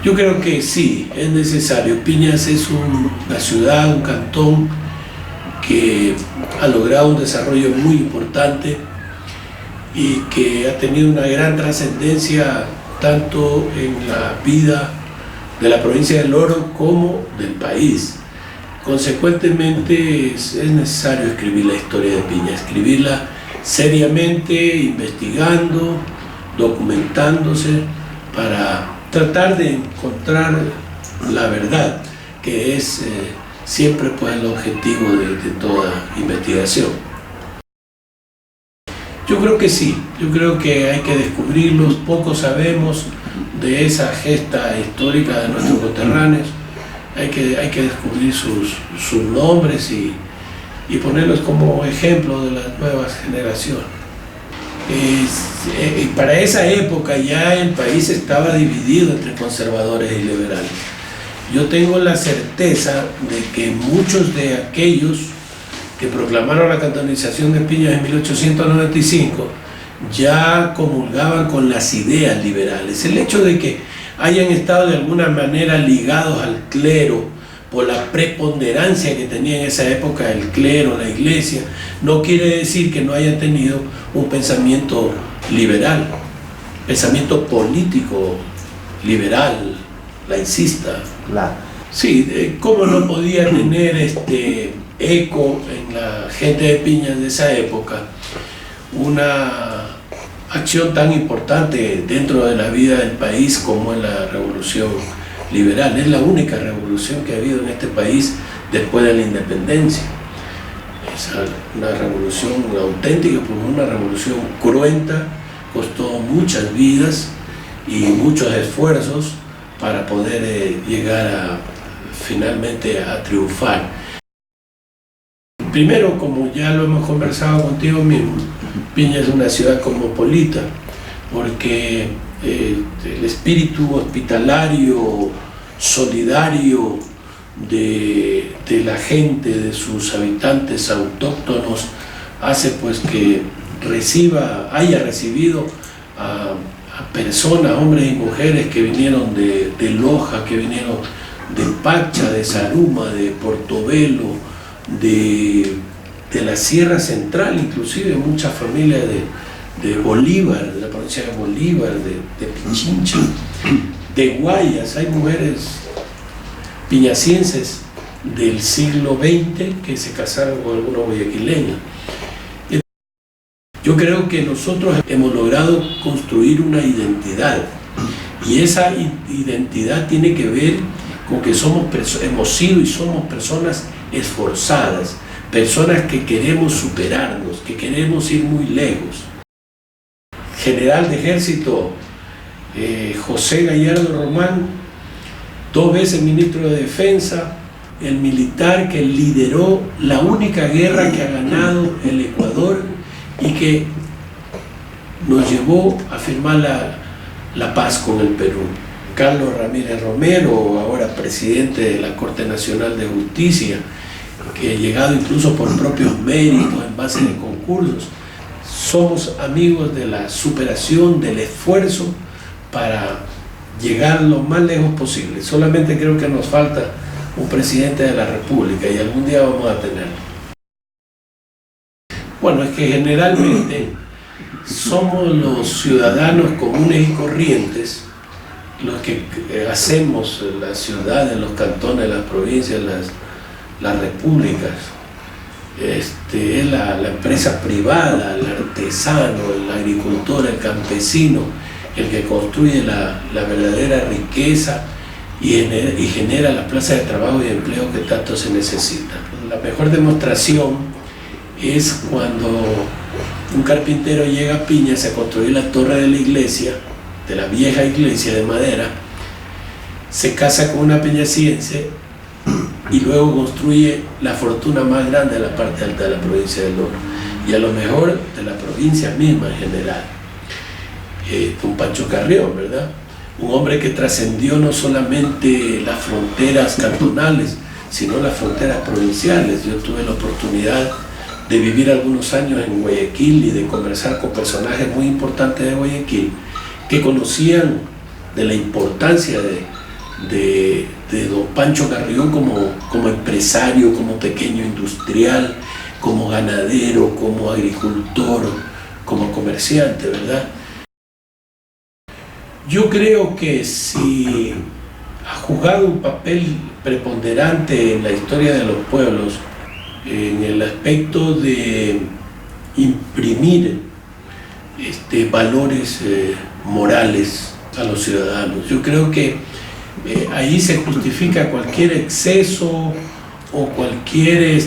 Yo creo que sí, es necesario. Piñas es una ciudad, un cantón que ha logrado un desarrollo muy importante y que ha tenido una gran trascendencia tanto en la vida de la provincia del Oro como del país. Consecuentemente es necesario escribir la historia de Piña, escribirla seriamente, investigando, documentándose, para tratar de encontrar la verdad, que es siempre pues, el objetivo de toda investigación. Yo creo que sí, yo creo que hay que descubrirlos. Poco sabemos de esa gesta histórica de nuestros coterráneos. Hay que descubrir sus nombres y ponerlos como ejemplo de las nuevas generaciones. Para esa época ya el país estaba dividido entre conservadores y liberales. Yo tengo la certeza de que muchos de aquellos que proclamaron la cantonización de Piñas en 1895 ya comulgaban con las ideas liberales. El hecho de que hayan estado de alguna manera ligados al clero por la preponderancia que tenía en esa época el clero, la iglesia, no quiere decir que no hayan tenido un pensamiento liberal, pensamiento político liberal, laicista. Claro. Sí, cómo no podía tener eco en la gente de Piñas de esa época una acción tan importante dentro de la vida del país como es la revolución liberal. Es la única revolución que ha habido en este país después de la independencia. Es una revolución auténtica, pues una revolución cruenta, costó muchas vidas y muchos esfuerzos para poder llegar finalmente a triunfar. Primero, como ya lo hemos conversado contigo mismo, Piña es una ciudad cosmopolita, porque el espíritu hospitalario, solidario de la gente, de sus habitantes autóctonos, hace pues que haya recibido a personas, hombres y mujeres que vinieron de Loja, que vinieron de Pacha, de Zaruma, de Portobelo, de la Sierra Central, inclusive muchas familias de Bolívar, de la provincia de Bolívar, de Pichincha, de Guayas. Hay mujeres piñacienses del siglo XX que se casaron con algunos guayaquileños. Yo creo que nosotros hemos logrado construir una identidad, y esa identidad tiene que ver con que hemos sido y somos personas esforzadas, personas que queremos superarnos, que queremos ir muy lejos. General de ejército José Gallardo Román, 2 veces ministro de Defensa, el militar que lideró la única guerra que ha ganado el Ecuador y que nos llevó a firmar la paz con el Perú. Carlos Ramírez Romero, ahora presidente de la Corte Nacional de Justicia, que ha llegado incluso por propios méritos en base de concursos. Somos amigos de la superación, del esfuerzo para llegar lo más lejos posible. Solamente creo que nos falta un presidente de la República y algún día vamos a tenerlo. Bueno, es que generalmente somos los ciudadanos comunes y corrientes los que hacemos las ciudades, los cantones, las provincias, las repúblicas. Es la empresa privada, el artesano, el agricultor, el campesino, el que construye la verdadera riqueza y genera las plazas de trabajo y empleo que tanto se necesitan. La mejor demostración es cuando un carpintero llega a Piñas a construir la torre de la iglesia, de la vieja iglesia de madera, se casa con una piñaciense y luego construye la fortuna más grande de la parte alta de la provincia del Oro, y a lo mejor de la provincia misma en general. Un Pancho Carrión, ¿verdad? Un hombre que trascendió no solamente las fronteras cantonales, sino las fronteras provinciales. Yo tuve la oportunidad de vivir algunos años en Guayaquil y de conversar con personajes muy importantes de Guayaquil que conocían de la importancia de don Pancho Carrión como empresario, como pequeño industrial, como ganadero, como agricultor, como comerciante, ¿verdad? Yo creo que si ha jugado un papel preponderante en la historia de los pueblos, en el aspecto de imprimir valores morales a los ciudadanos. Yo creo que ahí se justifica cualquier exceso o cualquier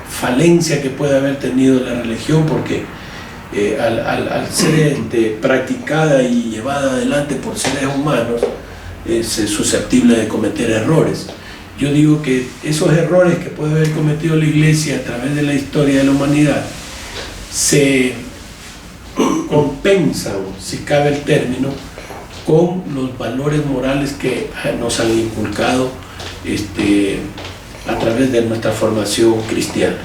falencia que pueda haber tenido la religión, porque al ser practicada y llevada adelante por seres humanos, es susceptible de cometer errores. Yo digo que esos errores que puede haber cometido la Iglesia a través de la historia de la humanidad se compensan, si cabe el término, con los valores morales que nos han inculcado a través de nuestra formación cristiana.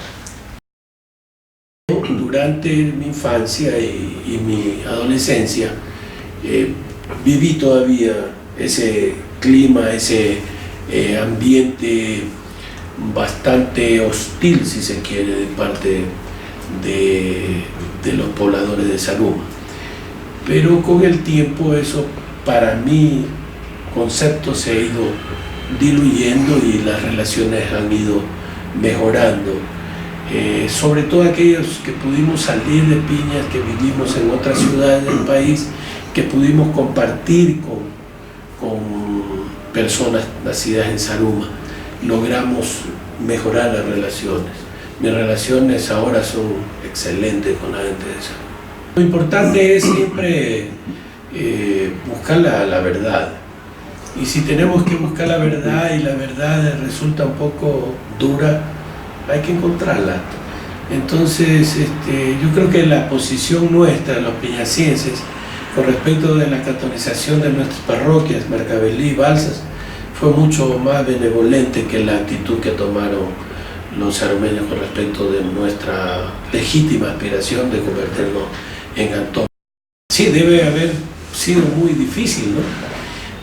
Durante mi infancia y mi adolescencia viví todavía ese clima, ese ambiente bastante hostil, si se quiere, de parte de los pobladores de Zaruma. Pero con el tiempo eso, para mi concepto, se ha ido diluyendo y las relaciones han ido mejorando. Sobre todo aquellos que pudimos salir de Piñas, que vivimos en otras ciudades del país, que pudimos compartir con personas nacidas en Zaruma, logramos mejorar las relaciones. Mis relaciones ahora son excelentes con la gente de Zaruma. Lo importante es siempre buscar la verdad. Y si tenemos que buscar la verdad y la verdad resulta un poco dura, hay que encontrarla. Entonces, yo creo que la posición nuestra, los piñacienses, con respecto de la catolización de nuestras parroquias, Marcavelí y Balsas, fue mucho más benevolente que la actitud que tomaron los zarumeños con respecto de nuestra legítima aspiración de convertirnos en católicos. Sí, debe haber sido muy difícil, ¿no?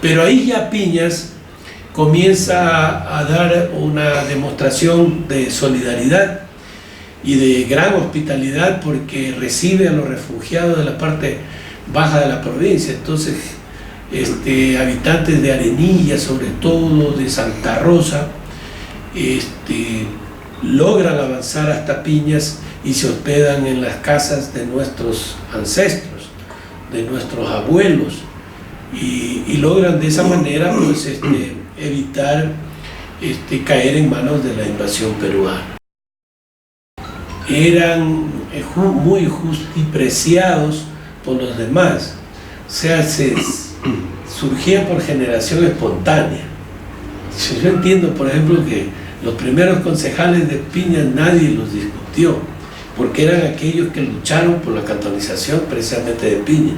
Pero ahí ya Piñas comienza a dar una demostración de solidaridad y de gran hospitalidad, porque recibe a los refugiados de la parte baja de la provincia. Entonces, habitantes de Arenilla, sobre todo de Santa Rosa, logran avanzar hasta Piñas y se hospedan en las casas de nuestros ancestros, de nuestros abuelos, y logran de esa manera pues, evitar caer en manos de la invasión peruana. Eran muy justipreciados por los demás, o sea, surgían por generación espontánea. Yo entiendo, por ejemplo, que los primeros concejales de Piñas nadie los discutió, porque eran aquellos que lucharon por la catolización precisamente de Piñas,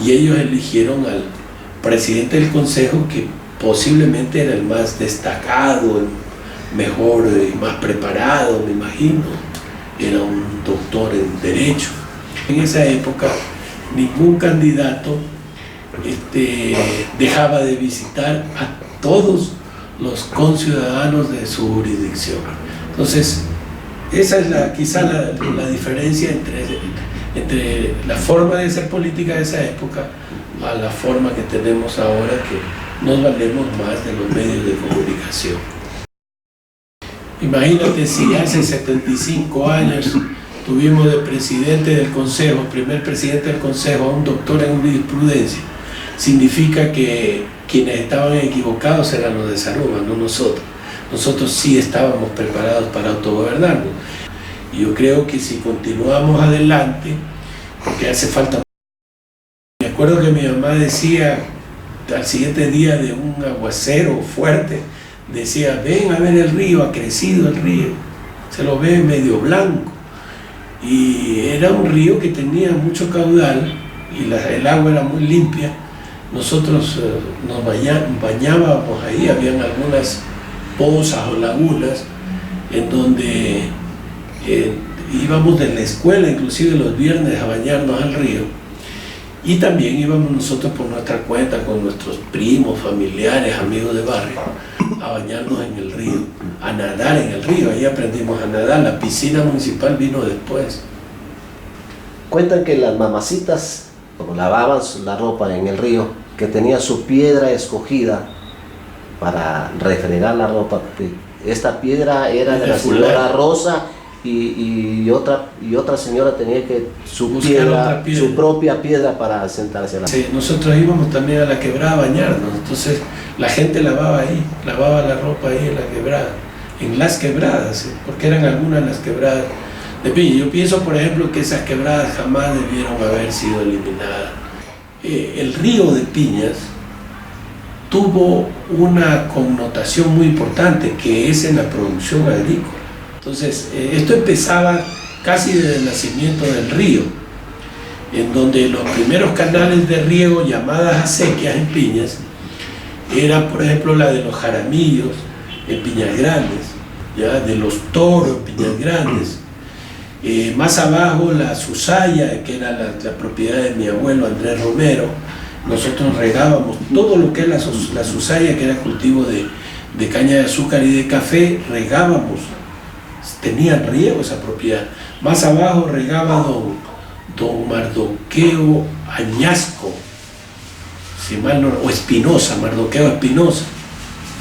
y ellos eligieron al presidente del consejo, que posiblemente era el más destacado, el mejor y más preparado, me imagino. Era un doctor en Derecho. En esa época ningún candidato dejaba de visitar a todos los conciudadanos de su jurisdicción. Entonces, esa es quizá la diferencia entre la forma de hacer política de esa época a la forma que tenemos ahora, que nos valemos más de los medios de comunicación. Imagínate si hace 75 años tuvimos de presidente del Consejo, primer presidente del Consejo, a un doctor en jurisprudencia. Significa que quienes estaban equivocados eran los de Zaruma, no nosotros. Nosotros sí estábamos preparados para autogobernarnos. Y yo creo que si continuamos adelante, porque hace falta. Me acuerdo que mi mamá decía, al siguiente día de un aguacero fuerte, decía: ven a ver el río, ha crecido el río, se lo ve medio blanco. Y era un río que tenía mucho caudal y el agua era muy limpia. Nosotros nos bañábamos ahí, habían algunas pozas o lagunas en donde íbamos de la escuela, inclusive los viernes, a bañarnos al río. Y también íbamos nosotros por nuestra cuenta con nuestros primos, familiares, amigos de barrio, a bañarnos en el río, a nadar en el río. Ahí aprendimos a nadar. La piscina municipal vino después. Cuentan que las mamacitas, como lavaban la ropa en el río, que tenía su piedra escogida para refregar la ropa. Esta piedra era de la señora Rosa y otra señora tenía que su propia piedra para sentarse a la... Sí, nosotros íbamos también a la quebrada a bañarnos, entonces la gente lavaba ahí, lavaba la ropa ahí en la quebrada, en las quebradas, ¿sí? Porque eran algunas las quebradas de Piñas. Yo pienso, por ejemplo, que esas quebradas jamás debieron haber sido eliminadas. El río de Piñas tuvo una connotación muy importante, que es en la producción agrícola. Entonces, esto empezaba casi desde el nacimiento del río, en donde los primeros canales de riego, llamadas acequias en Piñas, era, por ejemplo, la de los Jaramillos en Piñas Grandes, ¿ya? De los Toros en Piñas Grandes. Más abajo, la Susaya, que era la propiedad de mi abuelo Andrés Romero. Nosotros regábamos todo lo que es la Susaya, que era cultivo de caña de azúcar y de café, regábamos. Tenía riego esa propiedad. Más abajo regaba don Mardoqueo Añasco, si mal no, o Espinosa, Mardoqueo Espinosa,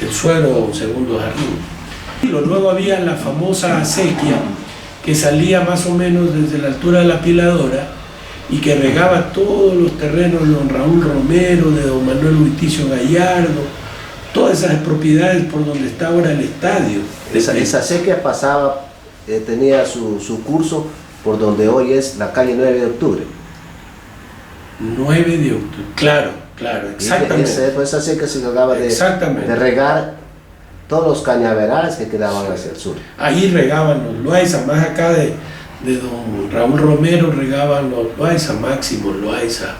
el suegro segundo Jardín. Luego había la famosa acequia, que salía más o menos desde la altura de la Piladora y que regaba todos los terrenos de don Raúl Romero, de don Manuel Huiticio Gallardo, todas esas propiedades por donde está ahora el estadio. Esa acequia pasaba, tenía su curso por donde hoy es la calle 9 de octubre. 9 de octubre, claro, exactamente. Esa acequia se encargaba de regar todos los cañaverales que quedaban hacia el sur. Ahí regaban los Loaiza, más acá de don Raúl Romero regaban los Loaiza, Máximo Loaiza,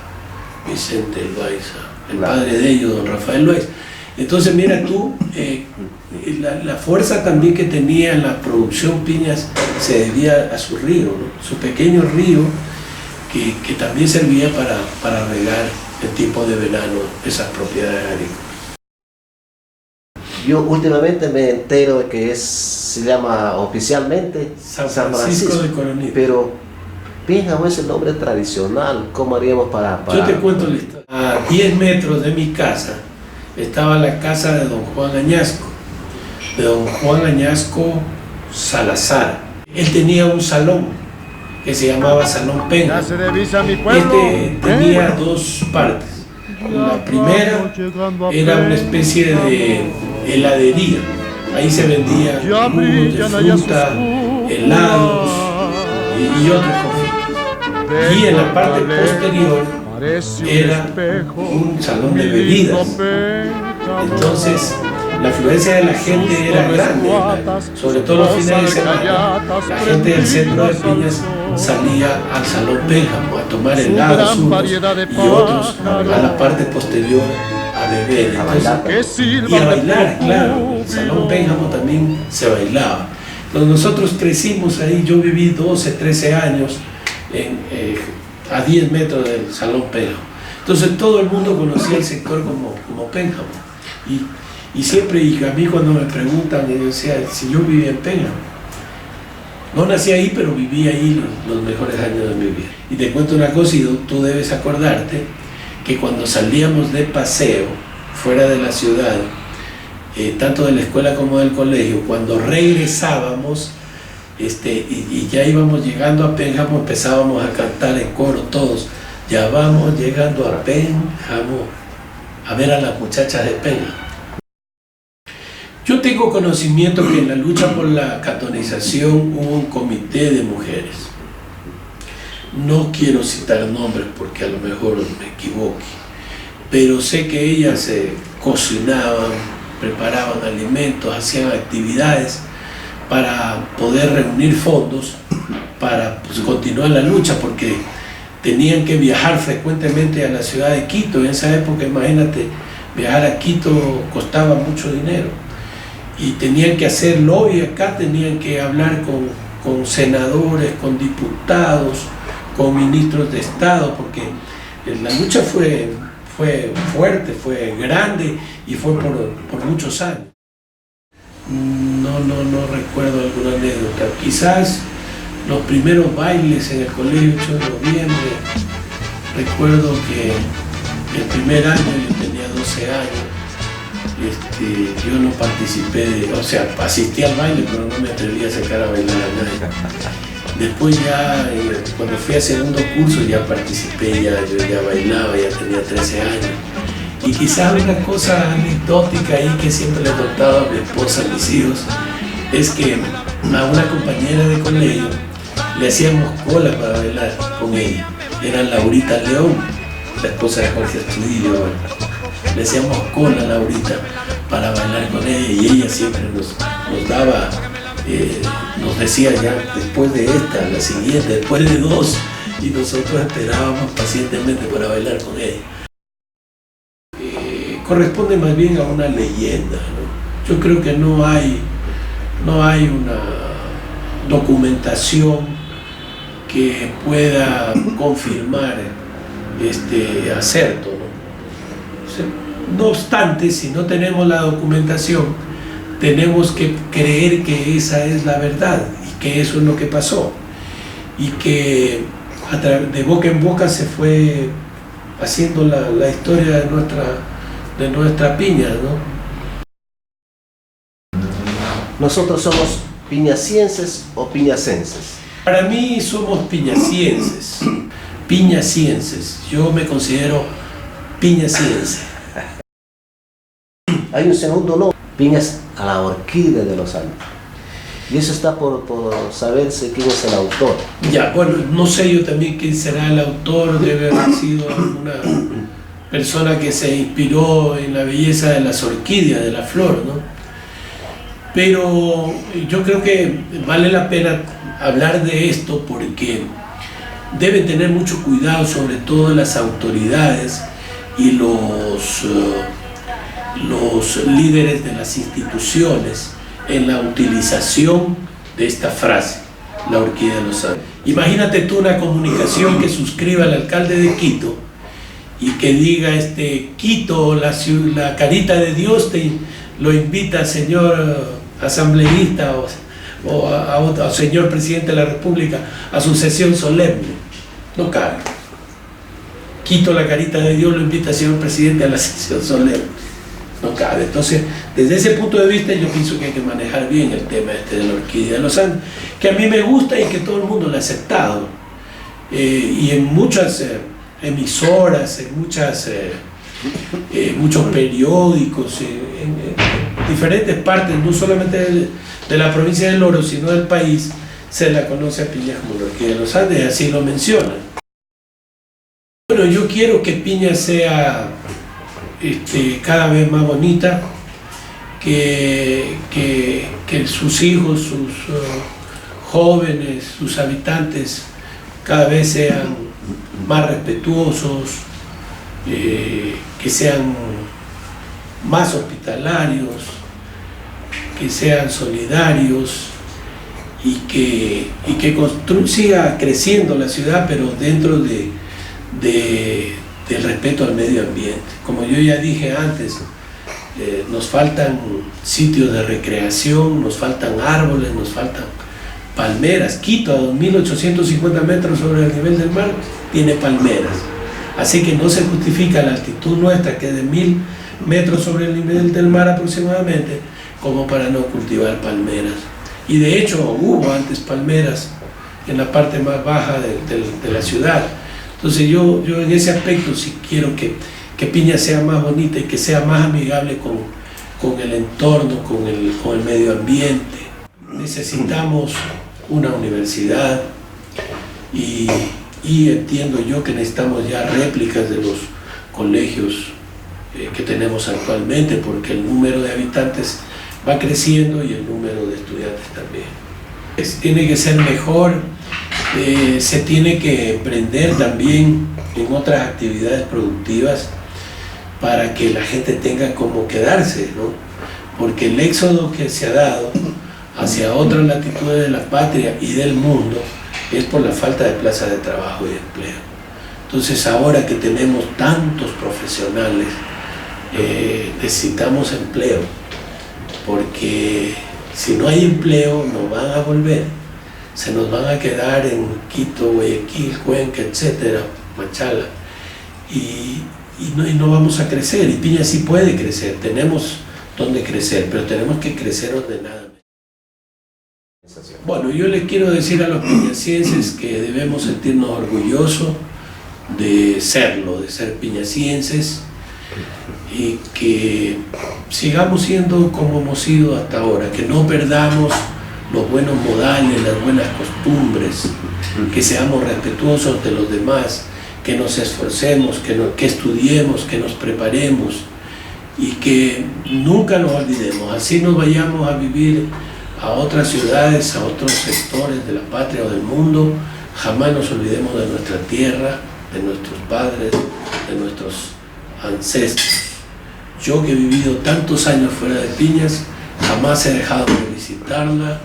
Vicente Loaiza, el padre de ellos, don Rafael Loaiza. Entonces mira tú, la fuerza también que tenía en la producción Piñas se debía a su río, ¿no? Su pequeño río que también servía para regar en tiempo de verano esas propiedades agrícolas. Yo últimamente me entero de que se llama oficialmente San Francisco de Coronita. Pero Pénjamo es el nombre tradicional. ¿Cómo haríamos para...? Yo te cuento la historia. A 10 metros de mi casa estaba la casa de don Juan Añasco, Salazar. Él tenía un salón que se llamaba Salón Pénjamo. Tenía dos partes. La primera era una especie de heladería. Ahí se vendían jugos de fruta, helados y otros confites. Y en la parte posterior era un salón de bebidas. Entonces, la afluencia de la gente era grande, sobre todo los fines de semana. La gente del centro de Piñas salía al Salón Pénjamo a tomar helados unos y otros a la parte posterior a beber. Entonces, y a bailar, claro. El Salón Pénjamo también se bailaba. Entonces, nosotros crecimos ahí, yo viví 12, 13 años a 10 metros del Salón Pénjamo. Entonces todo el mundo conocía el sector como Pénjamo. Y siempre, y a mí cuando me preguntan, yo decía, si yo vivía en Pénjamo. No nací ahí, pero viví ahí los mejores años de mi vida. Y te cuento una cosa, y tú debes acordarte, que cuando salíamos de paseo, fuera de la ciudad, tanto de la escuela como del colegio, cuando regresábamos, y ya íbamos llegando a Pénjamo, empezábamos a cantar en coro todos, ya vamos llegando a Pénjamo, a ver a las muchachas de Pénjamo. Yo tengo conocimiento que en la lucha por la catonización hubo un comité de mujeres. No quiero citar nombres porque a lo mejor me equivoque, pero sé que ellas cocinaban, preparaban alimentos, hacían actividades para poder reunir fondos para continuar la lucha, porque tenían que viajar frecuentemente a la ciudad de Quito. En esa época, imagínate, viajar a Quito costaba mucho dinero y tenían que hacer lobby acá, tenían que hablar con senadores, con diputados, con ministros de Estado, porque La lucha fue fuerte, fue grande y fue por muchos años. No recuerdo alguna anécdota. Quizás los primeros bailes en el colegio 8 de noviembre. Recuerdo que el primer año yo tenía 12 años. Yo no participé, o sea, asistí al baile, pero no me atreví a sacar a bailar a nadie. Después ya, cuando fui a segundo curso, ya participé, yo ya bailaba, ya tenía 13 años. Y quizás una cosa anecdótica ahí que siempre le he contado a mi esposa, a mis hijos, es que a una compañera de colegio le hacíamos cola para bailar con ella. Era Laurita León, la esposa de Jorge Astudillo. Le hacíamos cola a Laurita para bailar con ella y ella siempre nos daba, nos decía ya después de esta, la siguiente, después de 2, y nosotros esperábamos pacientemente para bailar con ella. Corresponde más bien a una leyenda, ¿no? Yo creo que no hay una documentación que pueda confirmar este acerto, ¿no? No obstante, si no tenemos la documentación, tenemos que creer que esa es la verdad y que eso es lo que pasó y que de boca en boca se fue haciendo la historia de nuestra Piña, ¿no? ¿Nosotros somos piñacienses o piñacenses? Para mí somos piñacienses, piñacienses. Yo me considero piñaciense. Hay un segundo nombre, Piñas a la orquídea de los Andes. Y eso está por saberse quién es el autor. Ya, bueno, no sé yo también quién será el autor, debe haber sido una persona que se inspiró en la belleza de las orquídeas, de la flor, ¿no? Pero yo creo que vale la pena hablar de esto porque deben tener mucho cuidado, sobre todo las autoridades y los líderes de las instituciones en la utilización de esta frase, la orquídea de los Andes. Imagínate tú una comunicación que suscriba al alcalde de Quito y que diga, Quito, la carita de Dios lo invita, señor asambleísta o señor presidente de la República, a su sesión solemne. No cabe. Quito, la carita de Dios, lo invita, señor presidente, a la sesión solemne. No cabe. Entonces, desde ese punto de vista, yo pienso que hay que manejar bien el tema de la orquídea de los Andes, que a mí me gusta y que todo el mundo lo ha aceptado. Y en muchas emisoras, en muchos periódicos, en diferentes partes, no solamente de la provincia del Oro, sino del país, se la conoce a Piña como la orquídea de los Andes, así lo mencionan. Bueno, yo quiero que Piña sea cada vez más bonita, que sus hijos, sus jóvenes, sus habitantes cada vez sean más respetuosos, que sean más hospitalarios, que sean solidarios y que siga creciendo la ciudad, pero dentro del respeto al medio ambiente. Como yo ya dije antes, nos faltan sitios de recreación, nos faltan árboles, nos faltan palmeras. Quito, a 2.850 metros sobre el nivel del mar, tiene palmeras. Así que no se justifica la altitud nuestra, que es de 1.000 metros sobre el nivel del mar aproximadamente, como para no cultivar palmeras. Y de hecho hubo antes palmeras en la parte más baja de la ciudad. Entonces yo en ese aspecto sí quiero que Piña sea más bonita y que sea más amigable con el entorno, con el medio ambiente. Necesitamos una universidad y entiendo yo que necesitamos ya réplicas de los colegios que tenemos actualmente, porque el número de habitantes va creciendo y el número de estudiantes también. Tiene que ser mejor, se tiene que emprender también en otras actividades productivas para que la gente tenga como quedarse, ¿no? Porque el éxodo que se ha dado hacia otras latitudes de la patria y del mundo es por la falta de plazas de trabajo y de empleo. Entonces ahora que tenemos tantos profesionales, necesitamos empleo, porque si no hay empleo no van a volver, se nos van a quedar en Quito, Guayaquil, Cuenca, etcétera, Machala, y no vamos a crecer. Y Piña sí puede crecer, tenemos donde crecer, pero tenemos que crecer ordenadamente. Bueno, yo les quiero decir a los piñacienses que debemos sentirnos orgullosos de serlo, de ser piñacienses, y que sigamos siendo como hemos sido hasta ahora, que no perdamos los buenos modales, las buenas costumbres, que seamos respetuosos de los demás, que nos esforcemos, que estudiemos, que nos preparemos y que nunca nos olvidemos, así nos vayamos a vivir a otras ciudades, a otros sectores de la patria o del mundo, jamás nos olvidemos de nuestra tierra, de nuestros padres, de nuestros ancestros. Yo que he vivido tantos años fuera de Piñas, jamás he dejado de visitarla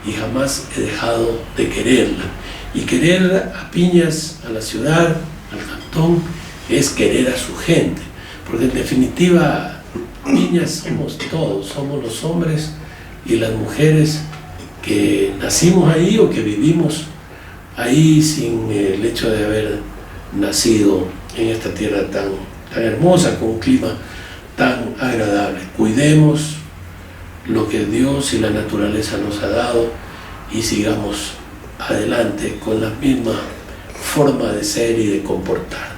y jamás he dejado de quererla. Y querer a Piñas, a la ciudad, al cantón, es querer a su gente, porque en definitiva Piñas somos todos, somos los hombres y las mujeres que nacimos ahí o que vivimos ahí sin el hecho de haber nacido en esta tierra tan hermosa, con un clima tan agradable. Cuidemos lo que Dios y la naturaleza nos ha dado y sigamos adelante con la misma forma de ser y de comportar.